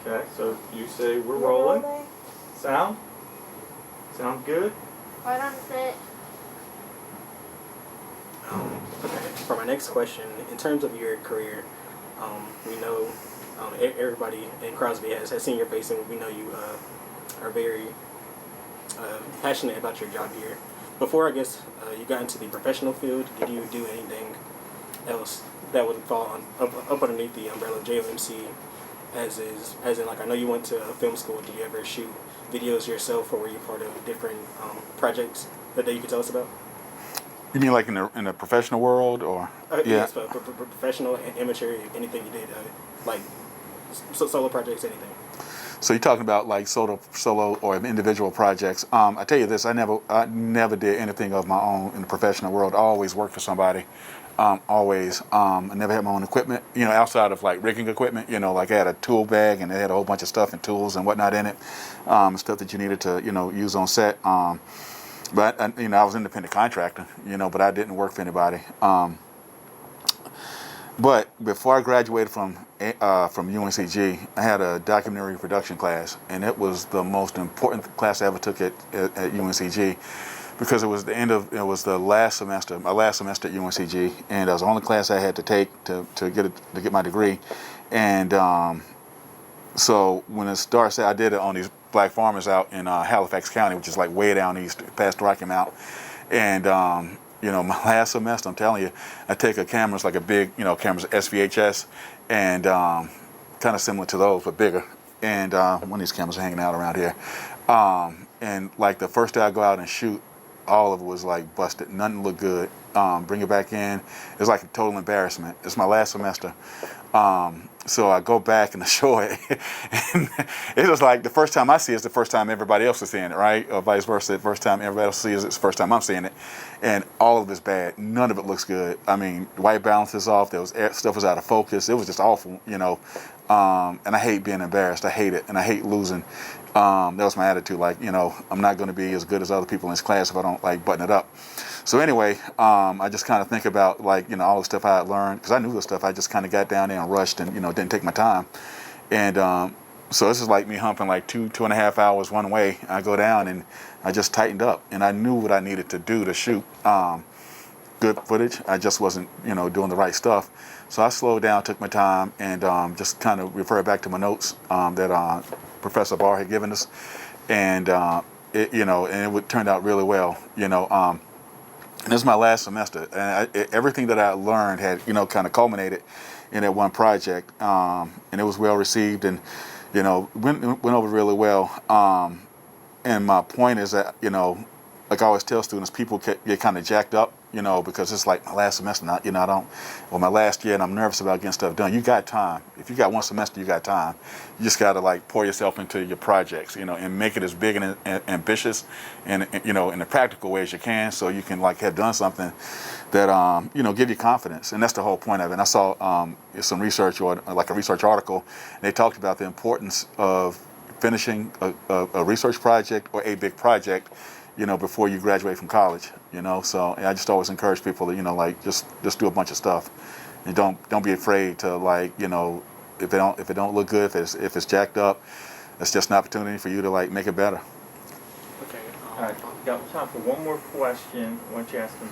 Okay, so you say we're rolling. Sound? Sound good? Right on set. Okay. For my next question, in terms of your career, we know everybody in Crosby has seen your face, and we know you are very passionate about your job here. Before, I guess, you got into the professional field, did you do anything else that would fall up underneath the umbrella of JOMC? As in, like, I know you went to film school. Did you ever shoot videos yourself, or were you part of different projects that you could tell us about? You mean like in the professional world, or? Yeah. Yes, professional, amateur, anything you did, like solo projects, anything. So you're talking about like solo or individual projects. I tell you this, I never did anything of my own in the professional world. I always worked for somebody. Always. I never had my own equipment, outside of like rigging equipment, like I had a tool bag and it had a whole bunch of stuff and tools and whatnot in it, stuff that you needed to, use on set. But I was an independent contractor, but I didn't work for anybody. But before I graduated from UNCG, I had a documentary production class, and it was the most important class I ever took at UNCG, because it was the last semester, my last semester at UNCG, and it was the only class I had to take to get my degree. And so when it started, I did it on these black farmers out in Halifax County, which is like way down east, past Rocky Mount. And my last semester, I'm telling you, I take a camera, it's like a big, camera's SVHS, and kind of similar to those, but bigger. And one of these cameras are hanging out around here. And like the first day I go out and shoot, all of it was like busted. Nothing looked good. Bring it back in. It was like a total embarrassment. It's my last semester. So I go back and I show it. And it was like the first time I see it is the first time everybody else is seeing it, right? Or vice versa. The first time everybody else sees it, it's the first time I'm seeing it. And all of it's bad. None of it looks good. I mean, white balance is off. Stuff was out of focus. It was just awful, And I hate being embarrassed. I hate it. And I hate losing. That was my attitude. Like, I'm not going to be as good as other people in this class if I don't like button it up. So anyway, I just kind of think about like, all the stuff I had learned, because I knew the stuff. I just kind of got down there and rushed and, didn't take my time. And so this is like me humping like 2.5 hours one way. I go down and I just tightened up, and I knew what I needed to do to shoot good footage. I just wasn't, doing the right stuff. So I slowed down, took my time, and just kind of referred back to my notes that Professor Barr had given us. And, it turned out really well, And this is my last semester, and everything that I learned had, kind of culminated in that one project, and it was well received, and went over really well. And my point is that, like I always tell students, people get kind of jacked up, because it's like my last semester, my last year, and I'm nervous about getting stuff done. You got time. If you got one semester, you got time. You just got to like pour yourself into your projects, and make it as big and ambitious and, in a practical way as you can, so you can like have done something that, give you confidence. And that's the whole point of it. And I saw some research, or like a research article, and they talked about the importance of finishing a research project or a big project, before you graduate from college, So I just always encourage people to, like just do a bunch of stuff, and don't be afraid to like, if it don't look good, if it's jacked up, it's just an opportunity for you to like make it better. Okay. All right. Got time for one more question. Why don't you ask them